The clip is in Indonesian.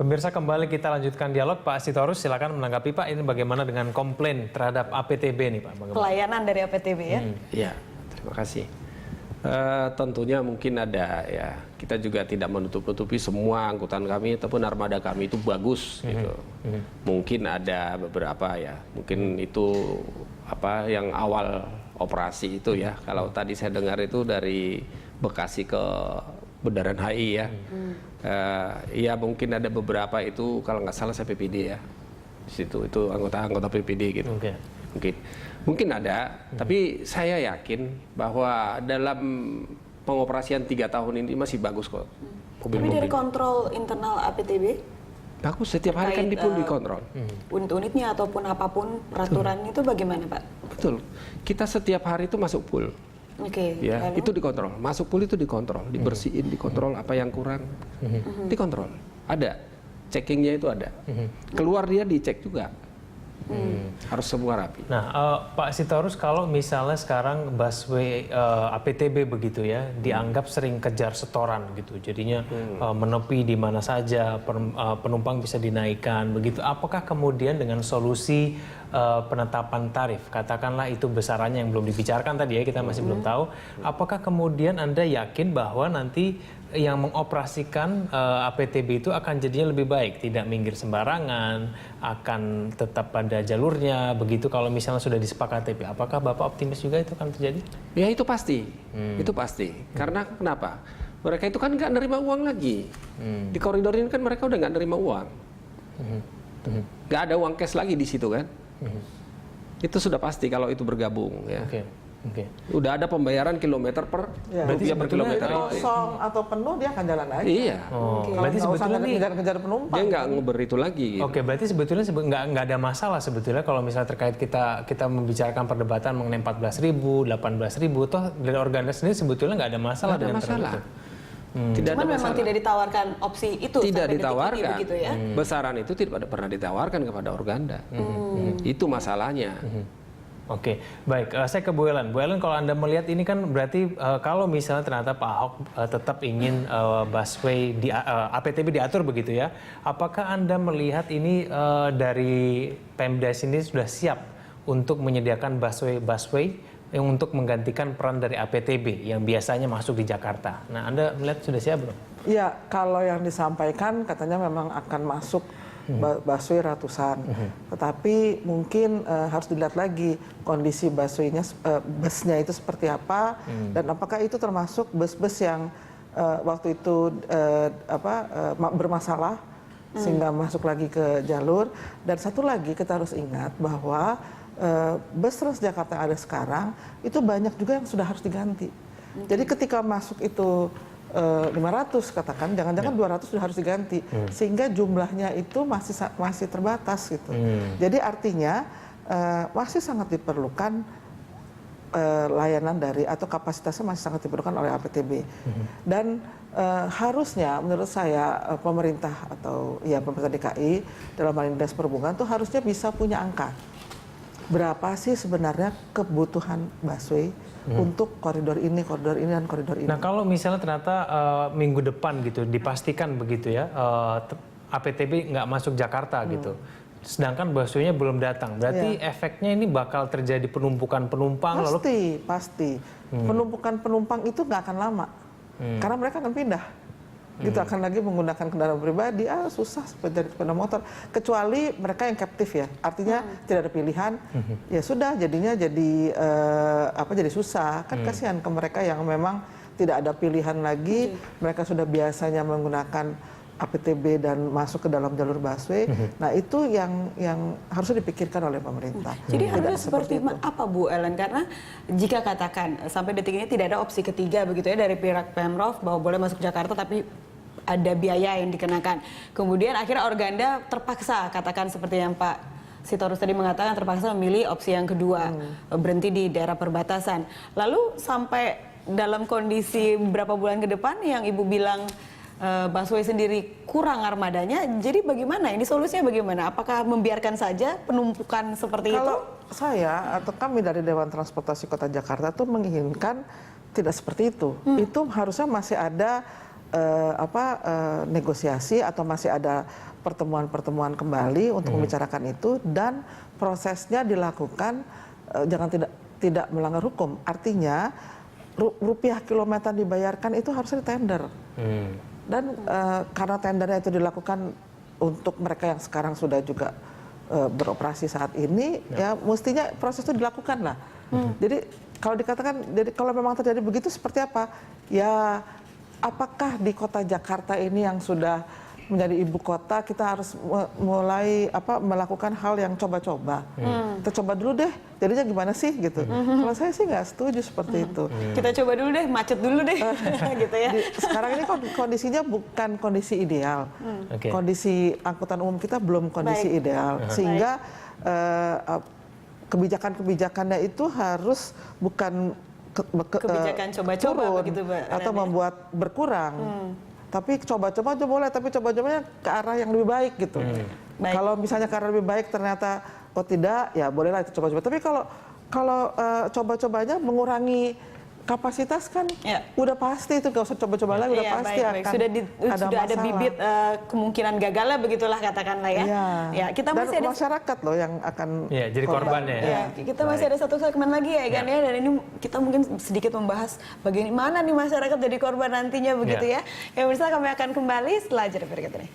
Pemirsa, kembali kita lanjutkan dialog. Pak Sitorus, silakan menanggapi Pak. Ini bagaimana dengan komplain terhadap APTB nih Pak? Bagaimana? Pelayanan dari APTB ya? Ya, terima kasih. Tentunya mungkin ada ya. Kita juga tidak menutup-nutupi semua angkutan kami ataupun armada kami itu bagus gitu. Mungkin ada beberapa ya. Mungkin itu apa yang awal operasi itu ya. Kalau tadi saya dengar itu dari Bekasi ke Bundaran HI ya. Ya mungkin ada beberapa itu kalau nggak salah saya PPD ya. Di situ itu anggota PPD gitu. Mungkin ada, tapi saya yakin bahwa dalam pengoperasian 3 tahun ini masih bagus kok. Tapi dari kontrol internal APTB? Bagus, setiap hari kan dikontrol. Unit-unitnya ataupun apapun peraturan itu bagaimana Pak? Betul, kita setiap hari itu masuk pool. Ya, itu dikontrol. Masuk pool itu dikontrol, dibersihin, dikontrol apa yang kurang, dikontrol. Ada, checkingnya itu ada. Keluar dia dicek juga. Harus semua rapi. Nah, Pak Sitorus, kalau misalnya sekarang busway APTB begitu ya, dianggap sering kejar setoran gitu, jadinya menepi di mana saja, penumpang bisa dinaikkan begitu. Apakah kemudian dengan solusi penetapan tarif, katakanlah itu besarannya yang belum dibicarakan tadi ya, kita masih belum tahu, apakah kemudian Anda yakin bahwa nanti yang mengoperasikan APTB itu akan jadinya lebih baik, tidak minggir sembarangan, akan tetap pada jalurnya begitu kalau misalnya sudah disepakati? Apakah Bapak optimis juga itu akan terjadi? Ya itu pasti, itu pasti. Karena kenapa? Mereka itu kan nggak nerima uang lagi. Di koridor ini kan mereka udah nggak nerima uang, nggak ada uang cash lagi di situ kan. Itu sudah pasti kalau itu bergabung ya. Udah ada pembayaran kilometer per rupiah per kilometer. Kosong atau penuh dia akan jalan aja. Iya. Berarti sebetulnya ngejar penumpang. Dia nggak ngeber itu lagi. Gitu. Oke, berarti sebetulnya nggak ada masalah sebetulnya kalau misalnya terkait kita membicarakan perdebatan mengenai 14.000, 18.000, toh dari organisasi sendiri sebetulnya nggak ada masalah dengan masalah. Tidak ada masalah. Memang tidak ditawarkan opsi itu. Tidak ditawarkan. Begitu ya? Besaran itu tidak pernah ditawarkan kepada Organda. Itu masalahnya. Oke, baik. Saya ke Bu Ellen. Bu Ellen, kalau Anda melihat ini kan berarti kalau misalnya ternyata Pak Ahok tetap ingin busway di APTB diatur begitu ya, apakah Anda melihat ini dari Pemda sini sudah siap untuk menyediakan busway yang untuk menggantikan peran dari APTB yang biasanya masuk di Jakarta? Nah, Anda melihat sudah siap belum? Iya, kalau yang disampaikan katanya memang akan masuk busway ratusan, tetapi mungkin harus dilihat lagi kondisi busway-nya, busnya itu seperti apa, dan apakah itu termasuk bus-bus yang waktu itu bermasalah sehingga masuk lagi ke jalur. Dan satu lagi kita harus ingat bahwa bus Transjakarta yang ada sekarang itu banyak juga yang sudah harus diganti. Jadi ketika masuk itu 500 katakan, jangan-jangan 200 sudah harus diganti, sehingga jumlahnya itu masih terbatas gitu. Jadi artinya masih sangat diperlukan layanan dari atau kapasitasnya masih sangat diperlukan oleh APTB. Dan harusnya menurut saya pemerintah atau ya pemerintah DKI dalam hal ini Dinas Perhubungan tuh harusnya bisa punya angka. Berapa sih sebenarnya kebutuhan busway untuk koridor ini, dan koridor ini. Nah, kalau misalnya ternyata minggu depan gitu dipastikan begitu ya, APTB nggak masuk Jakarta gitu, sedangkan busway-nya belum datang, berarti efeknya ini bakal terjadi penumpukan penumpang. Pasti. Penumpukan penumpang itu nggak akan lama, karena mereka akan pindah. Gitu akan lagi menggunakan kendaraan pribadi, susah seperti sepeda motor, kecuali mereka yang captive ya, artinya tidak ada pilihan, ya sudah jadinya jadi susah, kan kasihan ke mereka yang memang tidak ada pilihan lagi, mereka sudah biasanya menggunakan APTB dan masuk ke dalam jalur busway. Nah itu yang harusnya dipikirkan oleh pemerintah. Jadi harusnya seperti apa Bu Ellen? Karena jika katakan sampai detik ini tidak ada opsi ketiga begitu ya dari pihak Pemprov bahwa boleh masuk Jakarta tapi ada biaya yang dikenakan. Kemudian akhirnya Organda terpaksa, katakan seperti yang Pak Sitorus tadi mengatakan, terpaksa memilih opsi yang kedua, berhenti di daerah perbatasan. Lalu sampai dalam kondisi beberapa bulan ke depan yang Ibu bilang busway sendiri kurang armadanya, jadi bagaimana? Ini solusinya bagaimana? Apakah membiarkan saja penumpukan seperti itu? Kalau saya atau kami dari Dewan Transportasi Kota Jakarta tuh menginginkan tidak seperti itu. Itu harusnya masih ada negosiasi atau masih ada pertemuan-pertemuan kembali untuk membicarakan itu, dan prosesnya dilakukan jangan tidak melanggar hukum. Artinya rupiah kilometer dibayarkan itu harusnya tender. Dan karena tendernya itu dilakukan untuk mereka yang sekarang sudah juga beroperasi saat ini, ya mestinya proses itu dilakukan lah. Jadi kalau dikatakan, jadi kalau memang terjadi begitu seperti apa? Ya apakah di kota Jakarta ini yang sudah menjadi ibu kota kita harus mulai melakukan hal yang coba-coba. Kita coba dulu deh, jadinya gimana sih gitu. Kalau saya sih nggak setuju seperti itu. Kita coba dulu deh, macet dulu deh, gitu ya. Sekarang ini kondisinya bukan kondisi ideal. Kondisi angkutan umum kita belum kondisi ideal, sehingga kebijakan-kebijakannya itu harus bukan kebijakan coba-coba turun begitu, Mbak atau Ren, ya? membuat berkurang. Tapi coba-coba aja boleh, tapi coba-cobanya ke arah yang lebih baik gitu. Kalau misalnya ke arah lebih baik ternyata tidak, ya bolehlah itu coba-coba. Tapi kalau coba-cobanya mengurangi kapasitas kan, udah pasti itu, gak usah coba-coba lagi, udah pasti baik. akan Sudah ada bibit kemungkinan gagalnya begitulah katakanlah ya. Ya, kita dan masih ada masyarakat loh yang akan jadi korbannya ya. Ya, kita masih ada satu segmen lagi ya Gan ya, dan ini kita mungkin sedikit membahas bagaimana nih masyarakat jadi korban nantinya begitu ya. Ya pemirsa, kami akan kembali setelah jeda berikut ini.